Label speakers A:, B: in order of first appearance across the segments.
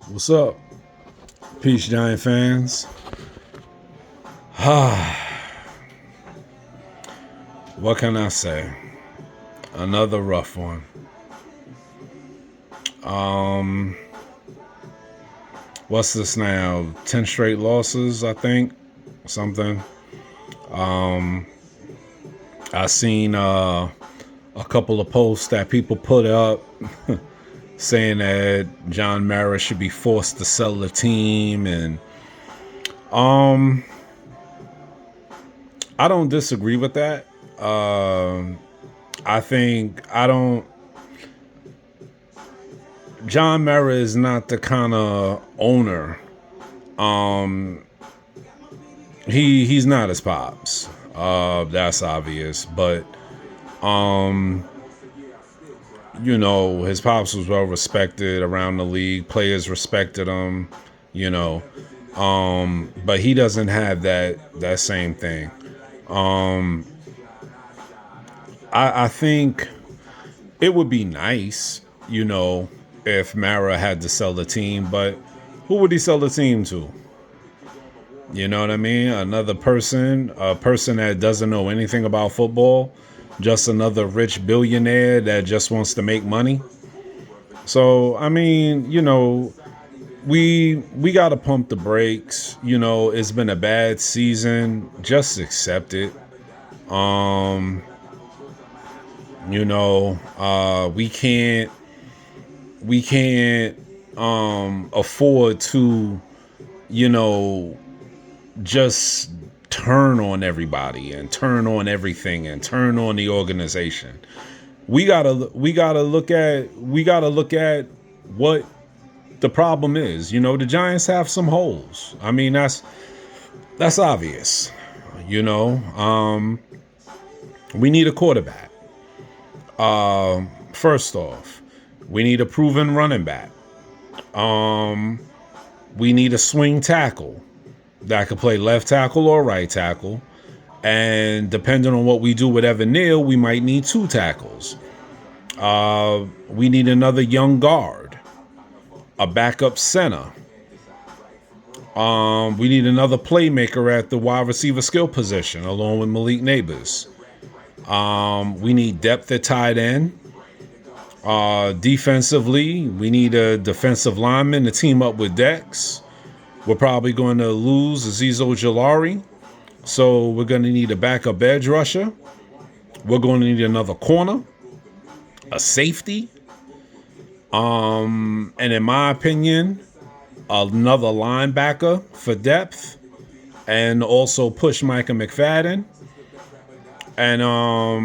A: What's up, Peace Giant fans? What can I say? Another rough one. What's this now? 10 straight losses, I think. Something. I seen a couple of posts that people put up saying that John Mara should be forced to sell the team, and I don't disagree with that. I think I don't. John Mara is not the kind of owner. He's not his pops. That's obvious, but his pops was well respected around the league. Players respected him, you know. But he doesn't have that same thing. I think it would be nice, if Mara had to sell the team, but who would he sell the team to? You know what I mean? Another person, a person that doesn't know anything about football, just another rich billionaire that just wants to make money. So, I mean, we got to pump the brakes. It's been a bad season. Just accept it. We can't afford to, just turn on everybody and turn on everything and turn on the organization. We gotta look at what the problem is. The Giants have some holes. I mean, that's obvious. We need a quarterback. First off, we need a proven running back. We need a swing tackle that could play left tackle or right tackle. And depending on what we do with Evan Neal, we might need two tackles. We need another young guard, a backup center. We need another playmaker at the wide receiver skill position, along with Malik Neighbors. We need depth at tight end. Defensively, we need a defensive lineman to team up with Dex. We're probably going to lose Azeez Ojulari, so we're going to need a backup edge rusher. We're going to need another corner, a safety, and in my opinion, another linebacker for depth, and also push Micah McFadden. And a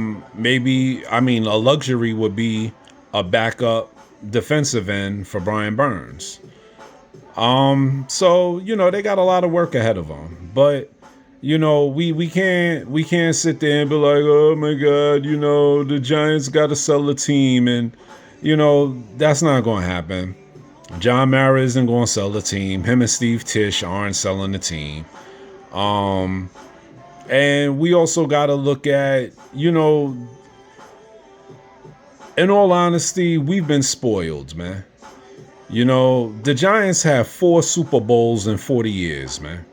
A: luxury would be a backup defensive end for Brian Burns. So they got a lot of work ahead of them, but we can't sit there and be like, oh my God, the Giants got to sell the team, and that's not going to happen. John Mara isn't going to sell the team. Him and Steve Tisch aren't selling the team. And we also got to look at, in all honesty, we've been spoiled, man. The Giants have 4 Super Bowls in 40 years, man.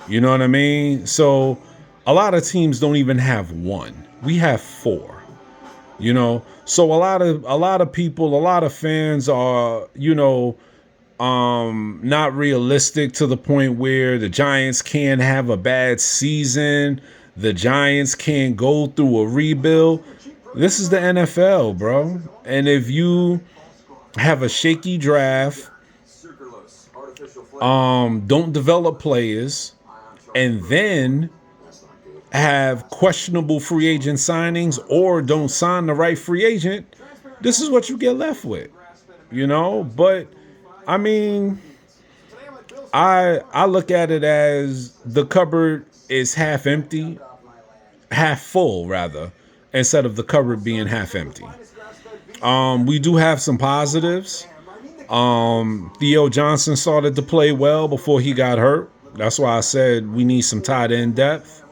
A: You know what I mean? So a lot of teams don't even have 1. We have 4. So a lot of people, a lot of fans are, not realistic to the point where the Giants can't have a bad season. The Giants can't go through a rebuild. This is the NFL, bro. And if you have a shaky draft, don't develop players, and then have questionable free agent signings or don't sign the right free agent, this is what you get left with, But I mean, I look at it as the cupboard is half empty, half full rather, instead of the cupboard being half empty. We do have some positives. Theo Johnson started to play well before he got hurt. That's why I said we need some tight end depth.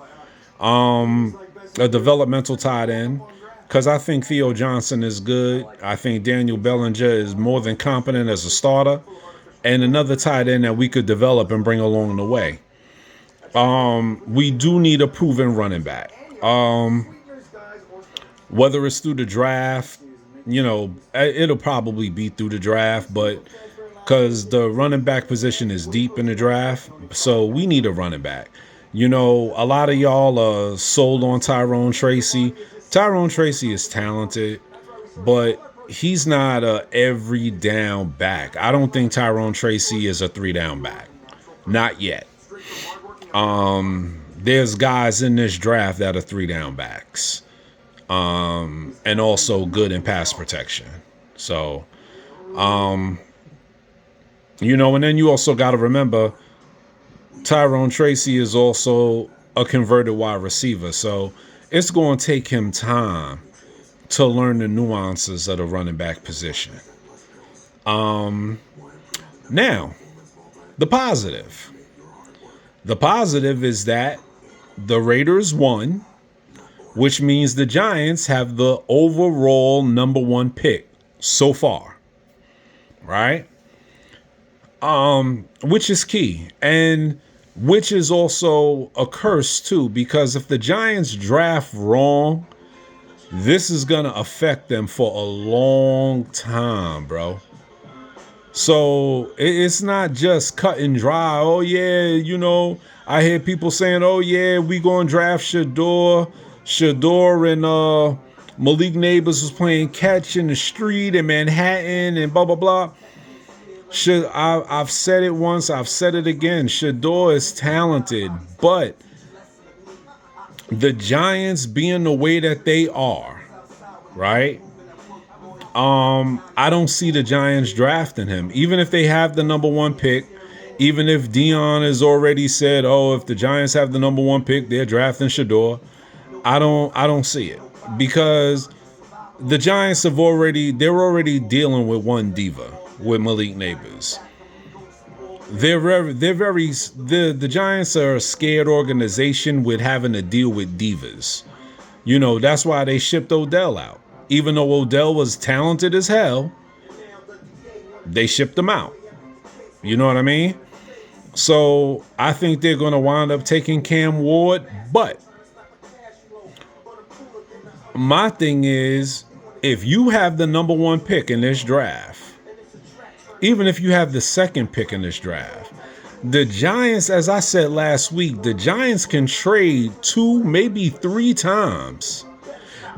A: A developmental tight end, because I think Theo Johnson is good. I think Daniel Bellinger is more than competent as a starter. and another tight end that we could develop and bring along the way. We do need a proven running back. Whether it's through the draft, it'll probably be through the draft, but because the running back position is deep in the draft, so we need a running back. A lot of y'all are sold on Tyrone Tracy. Tyrone Tracy is talented, but he's not a every down back. I don't think Tyrone Tracy is a 3-down back. Not yet. There's guys in this draft that are 3-down backs. And also good in pass protection. So, and then you also got to remember Tyrone Tracy is also a converted wide receiver. So it's going to take him time to learn the nuances of the running back position. Now, the positive. The positive is that the Raiders won, which means the Giants have the overall number 1 pick so far, right? Which is key, and which is also a curse too, because if the Giants draft wrong, this is going to affect them for a long time, bro. So it's not just cut and dry. Oh, yeah, I hear people saying, oh, yeah, we going to draft Shaduer and Malik Neighbors was playing catch in the street in Manhattan and blah, blah, blah. I've said it once. I've said it again. Shaduer is talented, but the Giants being the way that they are, right? I don't see the Giants drafting him. Even if they have the number 1 pick, even if Dion has already said, oh, if the Giants have the number 1 pick, they're drafting Shaduer. I don't see it, because the Giants they're already dealing with one diva, with Malik Neighbors. The Giants are a scared organization with having to deal with divas. That's why they shipped Odell out. Even though Odell was talented as hell, they shipped him out. You know what I mean? So I think they're going to wind up taking Cam Ward. But my thing is, if you have the number 1 pick in this draft, even if you have the 2nd pick in this draft, the Giants, as I said last week, the Giants can trade 2, maybe 3 times.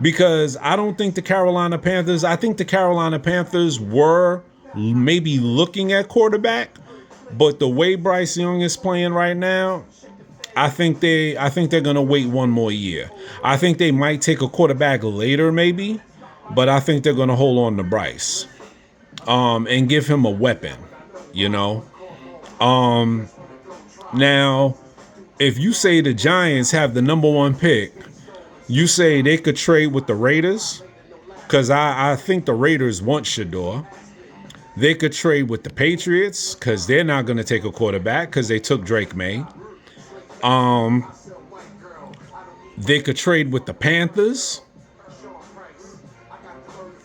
A: Because I don't think I think the Carolina Panthers were maybe looking at quarterback, but the way Bryce Young is playing right now, I think they're going to wait 1 more year. I think they might take a quarterback later maybe, but I think they're going to hold on to Bryce and give him a weapon, Now, if you say the Giants have the number 1 pick, you say they could trade with the Raiders, because I think the Raiders want Shaduer. They could trade with the Patriots, because they're not going to take a quarterback because they took Drake May. They could trade with the Panthers.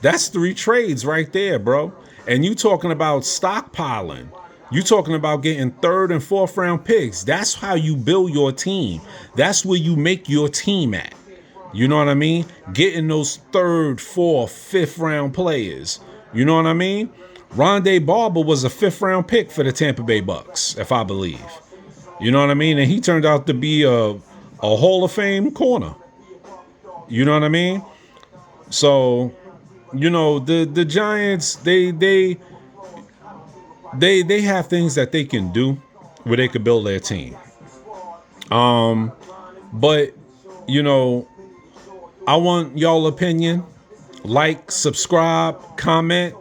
A: That's 3 trades right there, bro. And you talking about stockpiling. You talking about getting 3rd and 4th round picks. That's how you build your team. That's where you make your team at. You know what I mean? Getting those 3rd, 4th, 5th round players. You know what I mean? Rondé Barber was a 5th round pick for the Tampa Bay Bucks, if I believe. You know what I mean? And he turned out to be a Hall of Fame corner. You know what I mean? So, the Giants, they have things that they can do where they could build their team. But I want y'all opinion. Like, subscribe, comment.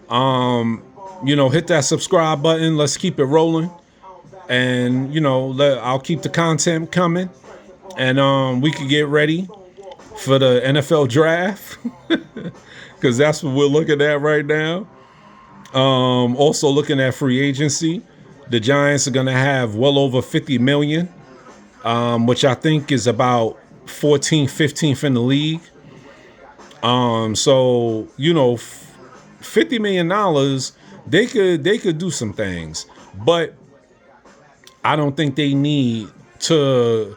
A: Hit that subscribe button. Let's keep it rolling. And, I'll keep the content coming. And we could get ready for the NFL draft. Because that's what we're looking at right now. Also looking at free agency. The Giants are going to have well over $50 million, which I think is about 14th, 15th in the league. So, $50 million, They could do some things, but I don't think they need to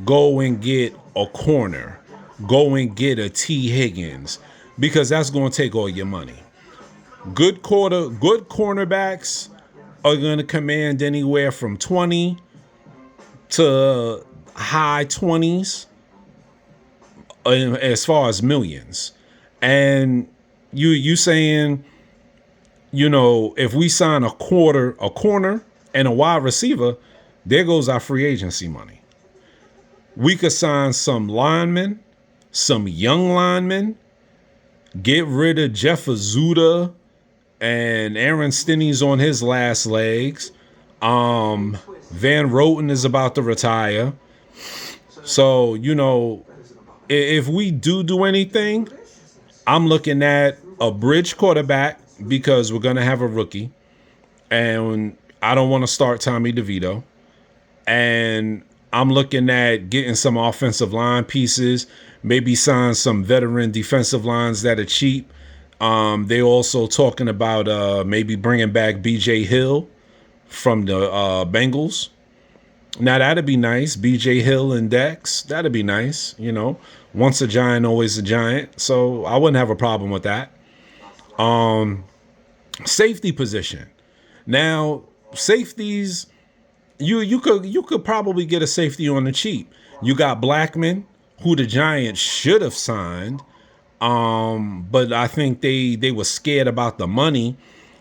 A: go and get a corner, go and get a T. Higgins, because that's going to take all your money. Good cornerbacks are going to command anywhere from 20 to high 20s as far as millions. And you saying, if we sign a corner and a wide receiver, there goes our free agency money. We could sign some linemen, some young linemen, get rid of Jeff Azuda and Aaron Stinney's on his last legs. Van Roten is about to retire. So, if we do anything, I'm looking at a bridge quarterback because we're going to have a rookie. And I don't want to start Tommy DeVito. And I'm looking at getting some offensive line pieces, maybe sign some veteran defensive lines that are cheap. They're also talking about maybe bringing back B.J. Hill from the Bengals. Now, that'd be nice. B.J. Hill and Dex, that'd be nice. Once a giant, always a giant. So I wouldn't have a problem with that. Safety position. Now, safeties, you could probably get a safety on the cheap. You got Blackman, who the Giants should have signed. But I think they were scared about the money.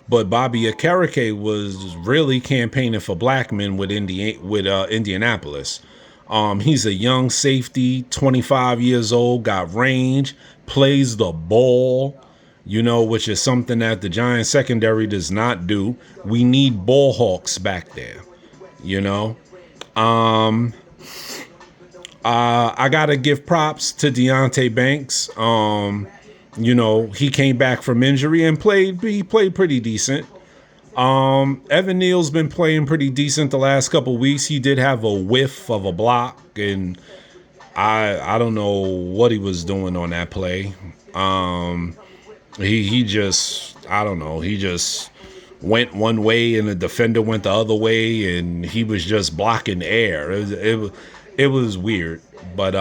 A: But Bobby Okereke was really campaigning for Blackman with Indianapolis. He's a young safety, 25 years old, got range, plays the ball, which is something that the Giants secondary does not do. We need ball hawks back there, I gotta give props to Deonte Banks. He came back from injury and he played pretty decent. Evan Neal's been playing pretty decent the last couple weeks. He did have a whiff of a block, and I don't know what he was doing on that play. He just, I don't know, he just went one way and the defender went the other way, and he was just blocking air. It was weird, but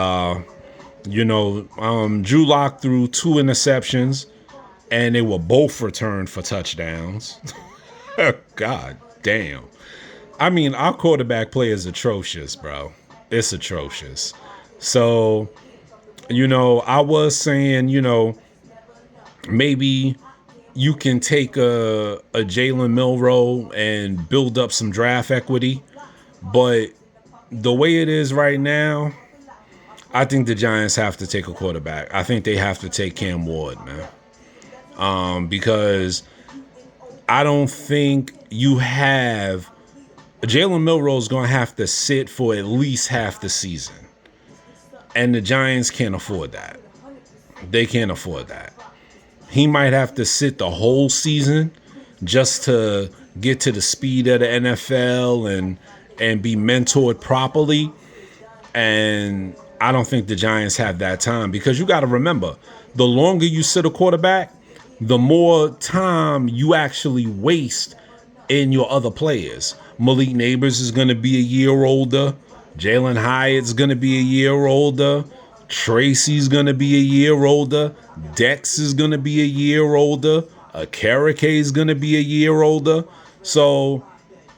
A: Drew Lock threw 2 interceptions, and they were both returned for touchdowns. God damn. I mean, our quarterback play is atrocious, bro. It's atrocious. So, I was saying, maybe you can take a Jalen Milroe and build up some draft equity, but the way it is right now, I think the Giants have to take a quarterback. I think they have to take Cam Ward, man. Because I don't think you have Jalen Milroe is going to have to sit for at least half the season. And the Giants can't afford that. They can't afford that. He might have to sit the whole season just to get to the speed of the NFL and be mentored properly. And I don't think the Giants have that time, because you got to remember, the longer you sit a quarterback, the more time you actually waste in your other players. Malik Neighbors is going to be a year older. Jalen Hyatt's going to be a year older. Tracy's going to be a year older. Dex is going to be a year older. Okereke is going to be a year older. So,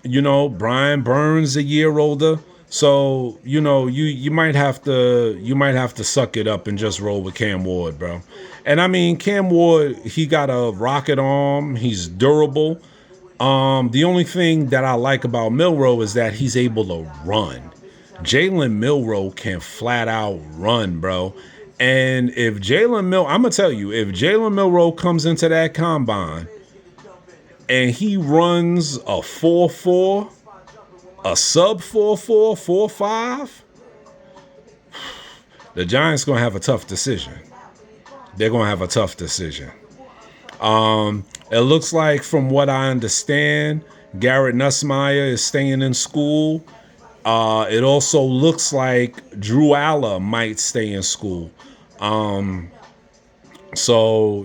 A: Brian Burns a year older. So, you might have to suck it up and just roll with Cam Ward, bro. And I mean, Cam Ward, he got a rocket arm. He's durable. The only thing that I like about Milroe is that he's able to run. Jalen Milroe can flat out run, bro. And I'm going to tell you, if Jalen Milroe comes into that combine and he runs a 4.4, a sub 4.4, 4.5, the Giants going to have a tough decision. They're going to have a tough decision. It looks like, from what I understand, Garrett Nussmeier is staying in school. It also looks like Drew Aller might stay in school. So,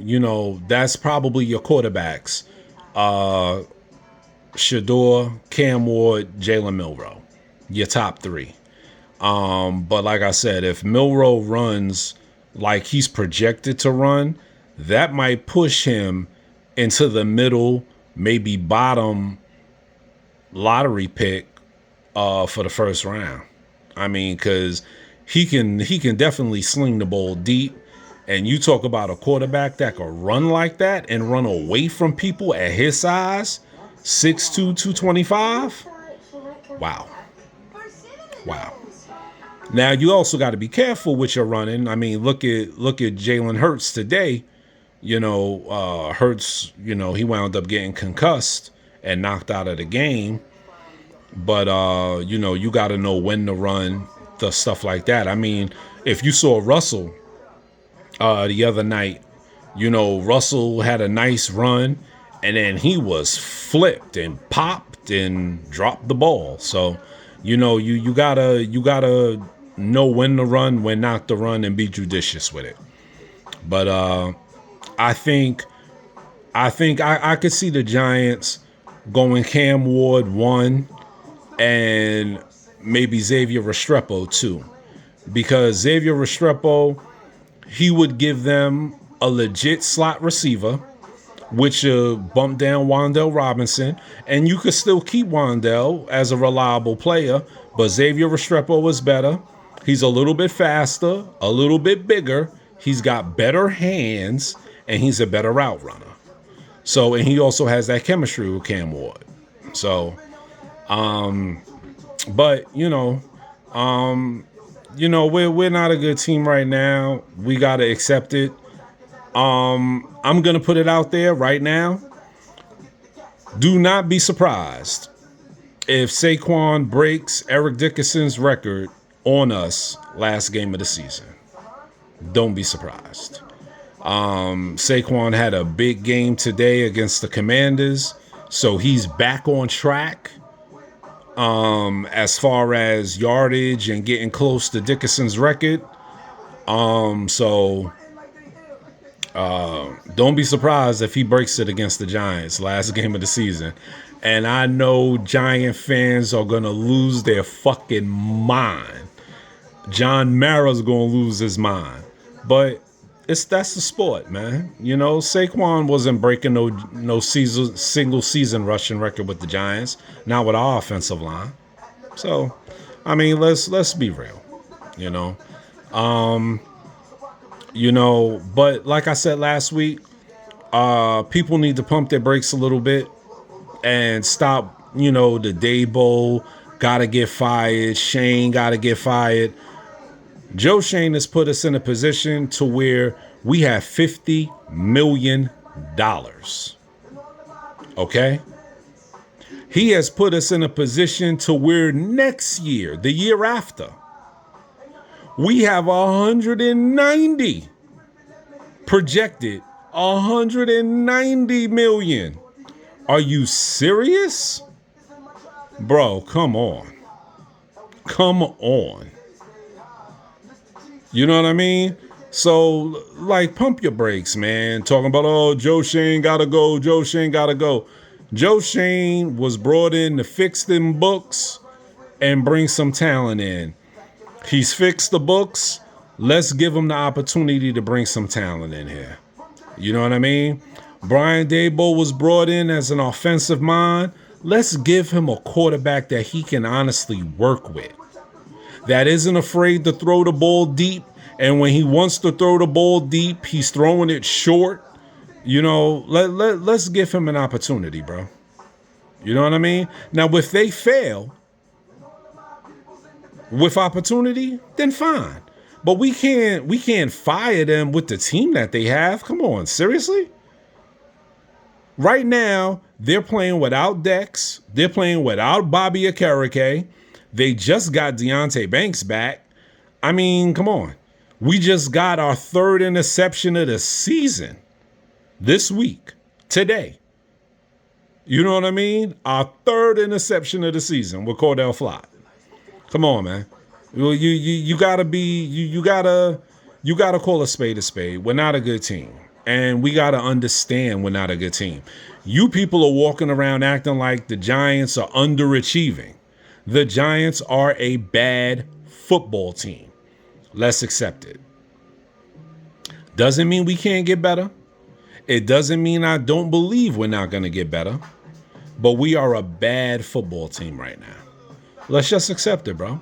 A: that's probably your quarterbacks. Shaduer, Cam Ward, Jalen Milroe. Your top three. But like I said, if Milroe runs like he's projected to run, that might push him into the middle, maybe bottom lottery pick for the first round. I mean, because he can definitely sling the ball deep. And you talk about a quarterback that can run like that and run away from people at his size, 6'2", 225. Wow. Wow. Now you also got to be careful with your running. I mean, look at Jalen Hurts today. Hurts, he wound up getting concussed and knocked out of the game. But you got to know when to run, the stuff like that. I mean, if you saw Russell the other night, Russell had a nice run, and then he was flipped and popped and dropped the ball. So, you gotta know when to run, when not to run, and be judicious with it. But I could see the Giants going Cam Ward 1 and maybe Xavier Restrepo 2, because Xavier Restrepo, he would give them a legit slot receiver, which bump down Wan'Dale Robinson, and you could still keep Wan'Dale as a reliable player, but Xavier Restrepo is better. He's a little bit faster, a little bit bigger. He's got better hands, and he's a better route runner. So, and he also has that chemistry with Cam Ward. So, but we're not a good team right now. We gotta accept it. I'm gonna put it out there right now. Do not be surprised if Saquon breaks Eric Dickerson's record on us last game of the season. Don't be surprised. Saquon had a big game today against the Commanders, so he's back on track as far as yardage and getting close to Dickerson's record. So don't be surprised if he breaks it against the Giants last game of the season. And I know Giant fans are going to lose their fucking mind. John Mara's going to lose his mind. But that's the sport, man. Saquon wasn't breaking no single season rushing record with the Giants, not with our offensive line. So, I mean, let's be real, but like I said last week, people need to pump their brakes a little bit and stop, the Dabo gotta get fired, Shane gotta get fired. Joe Shane has put us in a position to where we have $50 million. Okay? He has put us in a position to where next year, the year after, we have 190 projected, 190 million. Are you serious? Bro, come on. Come on. You know what I mean? So, pump your brakes, man. Talking about, Joe Shane gotta go. Joe Shane gotta go. Joe Shane was brought in to fix them books and bring some talent in. He's fixed the books. Let's give him the opportunity to bring some talent in here. You know what I mean? Brian Dabo was brought in as an offensive mind. Let's give him a quarterback that he can honestly work with, that isn't afraid to throw the ball deep. And when he wants to throw the ball deep, he's throwing it short. Let's give him an opportunity, bro. You know what I mean? Now, if they fail with opportunity, then fine. But we can't fire them with the team that they have. Come on, seriously? Right now, they're playing without Dex. They're playing without Bobby Okereke. They just got Deonte Banks back. I mean, come on. We just got our third interception of the season this week, today. You know what I mean? Our third interception of the season with Cordell Flott. Come on, man. You gotta call a spade a spade. We're not a good team. And we got to understand we're not a good team. You people are walking around acting like the Giants are underachieving. The Giants are a bad football team. Let's accept it. Doesn't mean we can't get better. It doesn't mean I don't believe we're not going to get better. But we are a bad football team right now. Let's just accept it, bro.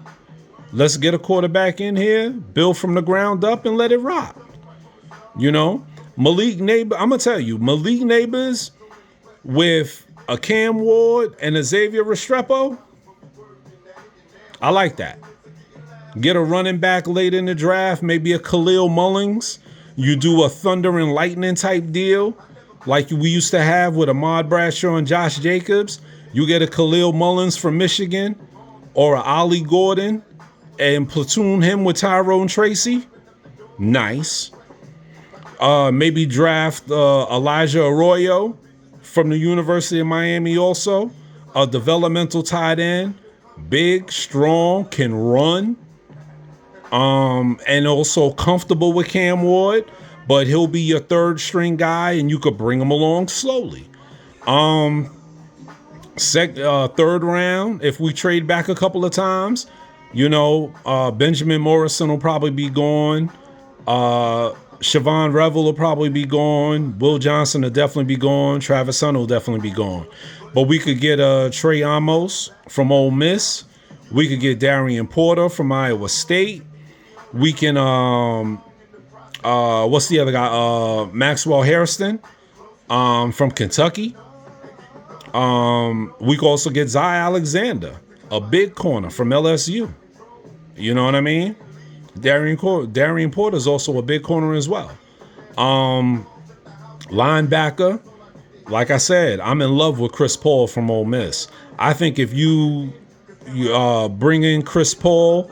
A: Let's get a quarterback in here, build from the ground up, and let it rock. You know, Malik Neighbor, I'm going to tell you, Malik Neighbors with a Cam Ward and a Xavier Restrepo, I like that. Get a running back late in the draft, maybe a Khalil Mullings. You do a thunder and lightning type deal like we used to have with Ahmad Bradshaw and Josh Jacobs. You get a Khalil Mullins from Michigan or a Ollie Gordon and platoon him with Tyrone Tracy. Nice. Maybe draft Elijah Arroyo from the University of Miami also. A developmental tight end. Big, strong, can run. And also comfortable with Cam Ward. But he'll be your third string guy and you could bring him along slowly. Third round, if we trade back a couple of times, Benjamin Morrison will probably be gone. Siobhan Revel will probably be gone. Will Johnson will definitely be gone. Travis Hunter will definitely be gone. But we could get Trey Amos from Ole Miss. We could get Darian Porter from Iowa State. We can, what's the other guy? Maxwell Hairston from Kentucky. We could also get Zy Alexander, a big corner from LSU. You know what I mean? Darian Porter is also a big corner as well. Linebacker, like I said, I'm in love with Chris Paul from Ole Miss. I think if you bring in Chris Paul,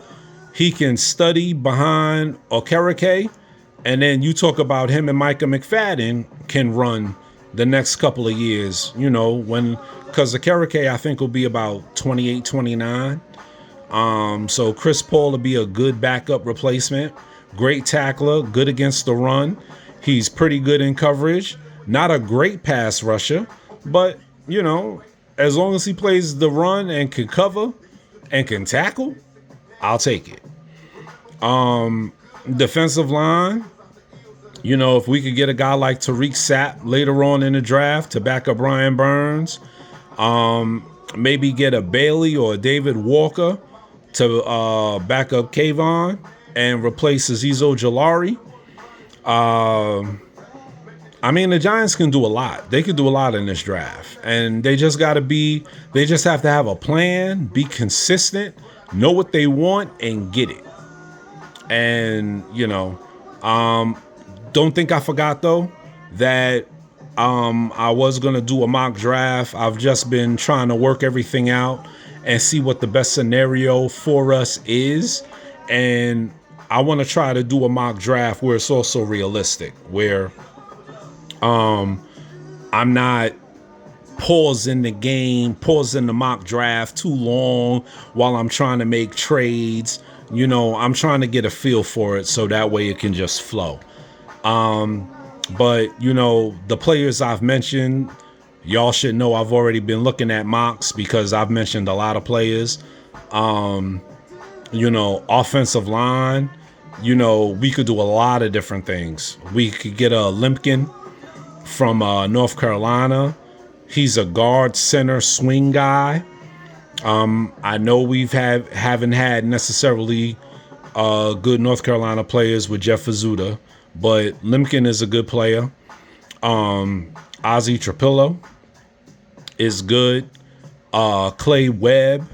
A: he can study behind Okereke, and then you talk about him and Micah McFadden can run the next couple of years, because Okereke I think will be about 28, 29. So Chris Paul will be a good backup replacement. Great tackler, good against the run. He's pretty good in coverage. Not a great pass rusher, but, as long as he plays the run and can cover and can tackle, I'll take it. Defensive line, if we could get a guy like Tariq Sapp later on in the draft to back up Brian Burns, maybe get a Bailey or a David Walker to back up Kayvon and replace Azeez Ojulari. The Giants can do a lot. They can do a lot in this draft. And they just have to have a plan, be consistent, know what they want, and get it. And, don't think I forgot, though, that I was going to do a mock draft. I've just been trying to work everything out and see what the best scenario for us is. And I want to try to do a mock draft where it's also realistic, where I'm not pausing the mock draft too long while I'm trying to make trades. I'm trying to get a feel for it so that way it can just flow. But the players I've mentioned, y'all should know I've already been looking at mocks because I've mentioned a lot of players. Offensive line, we could do a lot of different things. We could get a Limpkin from North Carolina. He's a guard center swing guy. I know haven't had necessarily good North Carolina players with Jeff Azuda, but Limpkin is a good player. Ozzy Trapillo is good. Clay Webb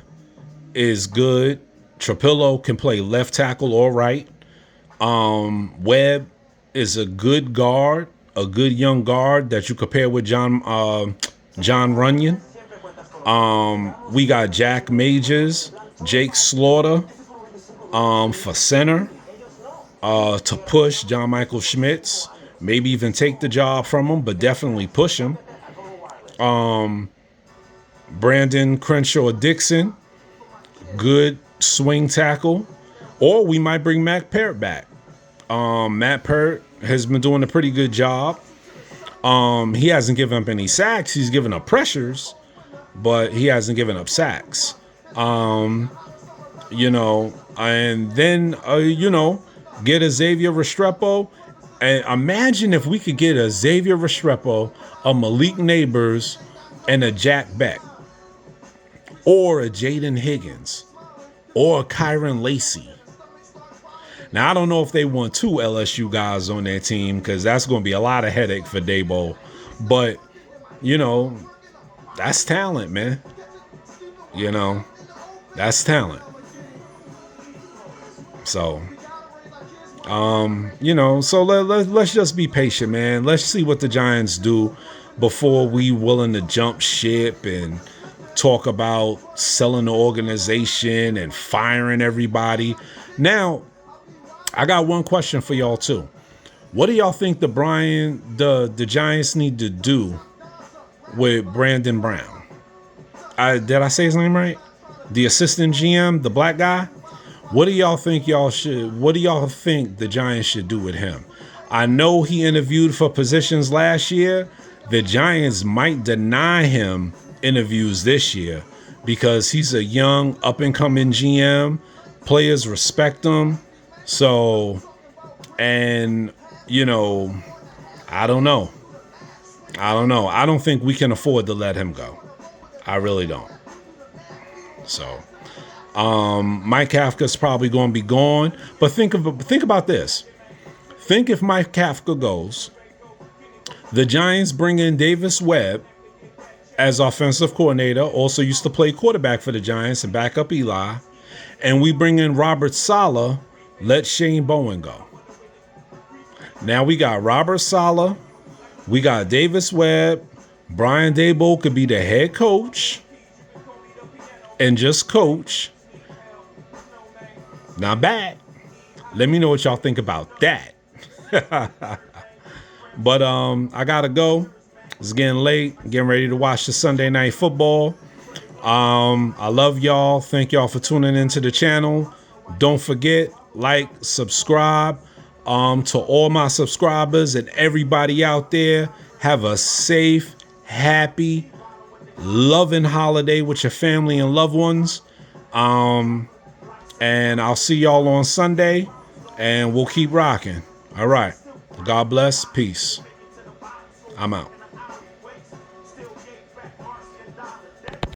A: is good. Trapillo can play left tackle or right. Webb is a good guard, a good young guard that you compare with John Runyon. We got Jack Majors, Jake Slaughter for center to push John Michael Schmitz. Maybe even take the job from him, but definitely push him. Brandon Crenshaw Dixon, good swing tackle. Or we might bring Matt Parrott back. Matt Parrott, has been doing a pretty good job. He hasn't given up any sacks. He's given up pressures, but he hasn't given up sacks. And then, get a Xavier Restrepo. And imagine if we could get a Xavier Restrepo, a Malik Neighbors, and a Jack Beck, or a Jaden Higgins, or a Kyron Lacey. Now, I don't know if they want 2 LSU guys on their team, because that's going to be a lot of headache for Dabo. But, that's talent, man. That's talent. So, so let's just be patient, man. Let's see what the Giants do before we willing to jump ship and talk about selling the organization and firing everybody. Now, I got one question for y'all too. What do y'all think the Giants need to do with Brandon Brown? Did I say his name right? The assistant GM, the black guy. What do y'all think the Giants should do with him? I know he interviewed for positions last year. The Giants might deny him interviews this year because he's a young, up-and-coming GM. Players respect him. So, and, I don't know. I don't think we can afford to let him go. I really don't. So, Mike Kafka's probably going to be gone. But think about this. Think if Mike Kafka goes, the Giants bring in Davis Webb as offensive coordinator, also used to play quarterback for the Giants and back up Eli, and we bring in Robert Saleh, let Shane Bowen go. Now we got Robert Saleh, we got Davis Webb, Brian Daboll could be the head coach and just coach. Not bad. Let me know what y'all think about that. But I gotta go. It's getting late. Getting ready to watch the Sunday Night Football. I love y'all. Thank y'all for tuning into the channel. Don't forget, like, subscribe. To all my subscribers and everybody out there, have a safe, happy, loving holiday with your family and loved ones. And I'll see y'all on Sunday, and we'll keep rocking. All right. God bless. Peace. I'm out.